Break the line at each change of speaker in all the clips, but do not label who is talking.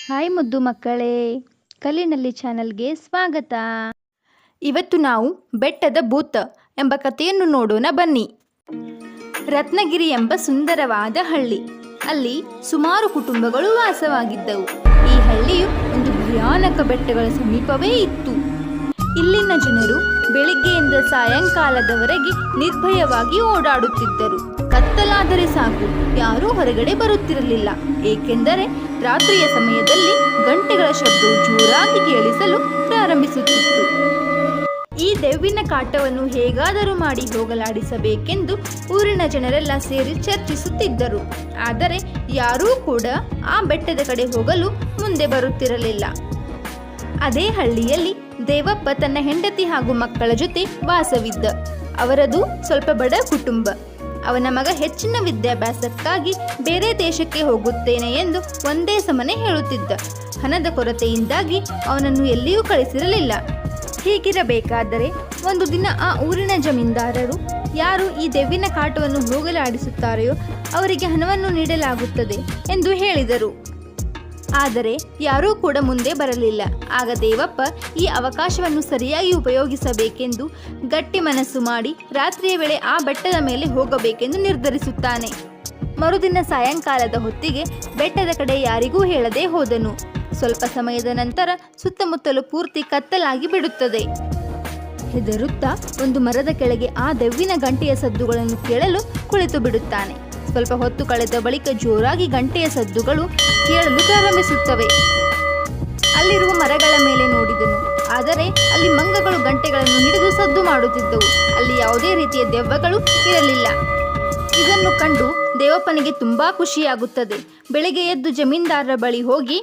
Hi ಮುದ್ದು ಮಕ್ಕಳೇ, ಕಲಿನಲ್ಲಿ ಚಾನಲ್ಗೆ ಸ್ವಾಗತ. ಇವತ್ತು ನಾವು ಬೆಟ್ಟದ ಭೂತ ಎಂಬ ಕಥೆಯನ್ನು ನೋಡೋಣ ಬನ್ನಿ. ರತ್ನಗಿರಿ ಎಂಬ ಸುಂದರವಾದ ಹಳ್ಳಿ. ಅಲ್ಲಿ ಸುಮಾರು ಕುಟುಂಬಗಳು ವಾಸವಾಗಿದ್ದವು. ಈ ಹಳ್ಳಿಯು ಒಂದು ಭಯಾನಕ ಬೆಟ್ಟಗಳ ಸಮೀಪವೇ ಇತ್ತು. ಇಲ್ಲಿನ ಜನರು ಬೆಳಿಗ್ಗೆಯಿಂದ ಸಾಯಂಕಾಲದವರೆಗೆ ನಿರ್ಭಯವಾಗಿ ಓಡಾಡುತ್ತಿದ್ದರು. ಕತ್ತಲಾದರೆ ಸಾಕು, ಯಾರೂ ಹೊರಗಡೆ ಬರುತ್ತಿರಲಿಲ್ಲ. ಏಕೆಂದರೆ ರಾತ್ರಿಯ ಸಮಯದಲ್ಲಿ ಗಂಟೆಗಳ ಶಬ್ದವು ಜೋರಾಗಿ ಕೇಳಿಸಲು ಪ್ರಾರಂಭಿಸುತ್ತಿತ್ತು. ಈ ದೆವ್ವಿನ ಕಾಟವನ್ನು ಹೇಗಾದರೂ ಮಾಡಿ ಹೋಗಲಾಡಿಸಬೇಕೆಂದು ಊರಿನ ಜನರೆಲ್ಲ ಸೇರಿ ಚರ್ಚಿಸುತ್ತಿದ್ದರು. ಆದರೆ ಯಾರೂ ಕೂಡ ಆ ಬೆಟ್ಟದ ಕಡೆ ಹೋಗಲು ಮುಂದೆ ಬರುತ್ತಿರಲಿಲ್ಲ. ಅದೇ ಹಳ್ಳಿಯಲ್ಲಿ ದೇವಪ್ಪ ತನ್ನ ಹೆಂಡತಿ ಹಾಗೂ ಮಕ್ಕಳ ಜೊತೆ ವಾಸವಿದ್ದ. ಅವರದು ಸ್ವಲ್ಪ ಬಡ ಕುಟುಂಬ. ಅವನ ಮಗ ಹೆಚ್ಚಿನ ವಿದ್ಯಾಭ್ಯಾಸಕ್ಕಾಗಿ ಬೇರೆ ದೇಶಕ್ಕೆ ಹೋಗುತ್ತೇನೆ ಎಂದು ಒಂದೇ ಸಮನೆ ಹೇಳುತ್ತಿದ್ದ. ಹಣದ ಕೊರತೆಯಿಂದಾಗಿ ಅವನನ್ನು ಎಲ್ಲಿಯೂ ಕಳಿಸಿರಲಿಲ್ಲ. ಹೀಗಿರಬೇಕಾದರೆ ಒಂದು ದಿನ ಆ ಊರಿನ ಜಮೀನ್ದಾರರು ಯಾರು ಈ ದೆವ್ವಿನ ಕಾಟವನ್ನು ಹೋಗಲಾಡಿಸುತ್ತಾರೆಯೋ ಅವರಿಗೆ ಹಣವನ್ನು ನೀಡಲಾಗುತ್ತದೆ ಎಂದು ಹೇಳಿದರು. ಆದರೆ ಯಾರೂ ಕೂಡ ಮುಂದೆ ಬರಲಿಲ್ಲ. ಆಗ ದೇವಪ್ಪ ಈ ಅವಕಾಶವನ್ನು ಸರಿಯಾಗಿ ಉಪಯೋಗಿಸಬೇಕೆಂದು ಗಟ್ಟಿ ಮನಸ್ಸು ಮಾಡಿ ರಾತ್ರಿಯ ವೇಳೆ ಆ ಬೆಟ್ಟದ ಮೇಲೆ ಹೋಗಬೇಕೆಂದು ನಿರ್ಧರಿಸುತ್ತಾನೆ. ಮರುದಿನ ಸಾಯಂಕಾಲದ ಹೊತ್ತಿಗೆ ಬೆಟ್ಟದ ಕಡೆ ಯಾರಿಗೂ ಹೇಳದೆ ಹೋದನು. ಸ್ವಲ್ಪ ಸಮಯದ ನಂತರ ಸುತ್ತಮುತ್ತಲು ಪೂರ್ತಿ ಕತ್ತಲಾಗಿ ಬಿಡುತ್ತದೆ. ಹೆದರುತ್ತಾ ಒಂದು ಮರದ ಕೆಳಗೆ ಆ ದೆವ್ವಿನ ಗಂಟೆಯ ಸದ್ದುಗಳನ್ನು ಕೇಳಲು ಕುಳಿತು ಬಿಡುತ್ತಾನೆ. ಸ್ವಲ್ಪ ಹೊತ್ತು ಕಳೆದ ಬಳಿಕ ಜೋರಾಗಿ ಗಂಟೆಯ ಸದ್ದುಗಳು ಕೇಳಲು ಪ್ರಾರಂಭಿಸುತ್ತವೆ. ಅಲ್ಲಿರುವ ಮರಗಳ ಮೇಲೆ ನೋಡಿದನು. ಆದರೆ ಅಲ್ಲಿ ಮಂಗಗಳು ಗಂಟೆಗಳನ್ನು ಹಿಡಿದು ಸದ್ದು ಮಾಡುತ್ತಿದ್ದವು. ಅಲ್ಲಿ ಯಾವುದೇ ರೀತಿಯ ದೆವ್ವಗಳು ಇರಲಿಲ್ಲ. ಇದನ್ನು ಕಂಡು ದೇವಪ್ಪನಿಗೆ ತುಂಬಾ ಖುಷಿಯಾಗುತ್ತದೆ. ಬೆಳಗ್ಗೆ ಎದ್ದು ಜಮೀನ್ದಾರರ ಬಳಿ ಹೋಗಿ,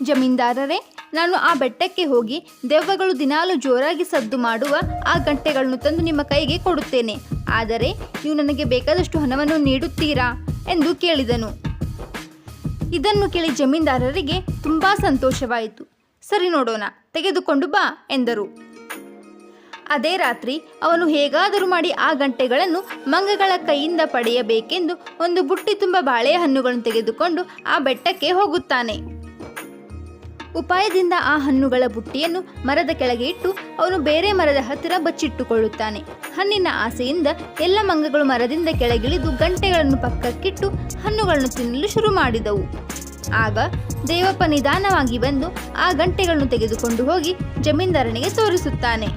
ಜಮೀನ್ದಾರರೇ, ನಾನು ಆ ಬೆಟ್ಟಕ್ಕೆ ಹೋಗಿ ದೆವ್ವಗಳು ದಿನಾಲು ಜೋರಾಗಿ ಸದ್ದು ಮಾಡುವ ಆ ಗಂಟೆಗಳನ್ನು ತಂದು ನಿಮ್ಮ ಕೈಗೆ ಕೊಡುತ್ತೇನೆ. ಆದರೆ ನೀವು ನನಗೆ ಬೇಕಾದಷ್ಟು ಹಣವನ್ನು ನೀಡುತ್ತೀರಾ ಎಂದು ಕೇಳಿದನು. ಇದನ್ನು ಕೇಳಿ ಜಮೀನ್ದಾರರಿಗೆ ತುಂಬಾ ಸಂತೋಷವಾಯಿತು. ಸರಿ, ನೋಡೋಣ, ತೆಗೆದುಕೊಂಡು ಬಾ ಎಂದರು. ಅದೇ ರಾತ್ರಿ ಅವನು ಹೇಗಾದರೂ ಮಾಡಿ ಆ ಗಂಟೆಗಳನ್ನು ಮಂಗಗಳ ಕೈಯಿಂದ ಪಡೆಯಬೇಕೆಂದು ಒಂದು ಬುಟ್ಟಿ ತುಂಬ ಬಾಳೆಹಣ್ಣುಗಳನ್ನು ತೆಗೆದುಕೊಂಡು ಆ ಬೆಟ್ಟಕ್ಕೆ ಹೋಗುತ್ತಾನೆ. ಉಪಾಯದಿಂದ ಆ ಹಣ್ಣುಗಳ ಬುಟ್ಟಿಯನ್ನು ಮರದ ಕೆಳಗೆ ಇಟ್ಟು ಅವನು ಬೇರೆ ಮರದ ಹತ್ತಿರ ಬಚ್ಚಿಟ್ಟುಕೊಳ್ಳುತ್ತಾನೆ. ಹಣ್ಣಿನ ಆಸೆಯಿಂದ ಎಲ್ಲ ಮಂಗಗಳು ಮರದಿಂದ ಕೆಳಗಿಳಿದು ಗಂಟೆಗಳನ್ನು ಪಕ್ಕಕ್ಕಿಟ್ಟು ಹಣ್ಣುಗಳನ್ನು ತಿನ್ನಲು ಶುರು ಮಾಡಿದವು. ಆಗ ದೇವಪ್ಪ ನಿಧಾನವಾಗಿ ಬಂದು ಆ ಗಂಟೆಗಳನ್ನು ತೆಗೆದುಕೊಂಡು ಹೋಗಿ ಜಮೀನ್ದಾರನಿಗೆ ತೋರಿಸುತ್ತಾನೆ.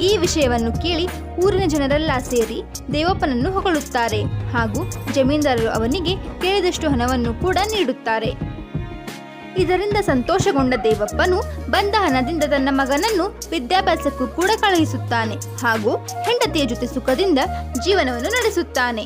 ಈ ವಿಷಯವನ್ನು ಕೇಳಿ ಊರಿನ ಜನರೆಲ್ಲ ಸೇರಿ ದೇವಪ್ಪನನ್ನು ಹೊಗಳುತ್ತಾರೆ ಹಾಗೂ ಜಮೀನ್ದಾರರು ಅವನಿಗೆ ಕೇಳಿದಷ್ಟು ಹಣವನ್ನು ಕೂಡ ನೀಡುತ್ತಾರೆ. ಇದರಿಂದ ಸಂತೋಷಗೊಂಡ ದೇವಪ್ಪನು ಬಂದ ಹಣದಿಂದ ತನ್ನ ಮಗನನ್ನು ವಿದ್ಯಾಭ್ಯಾಸಕ್ಕೂ ಕೂಡ ಕಳುಹಿಸುತ್ತಾನೆ ಹಾಗೂ ಹೆಂಡತಿಯ ಜೊತೆ ಸುಖದಿಂದ ಜೀವನವನ್ನು ನಡೆಸುತ್ತಾನೆ.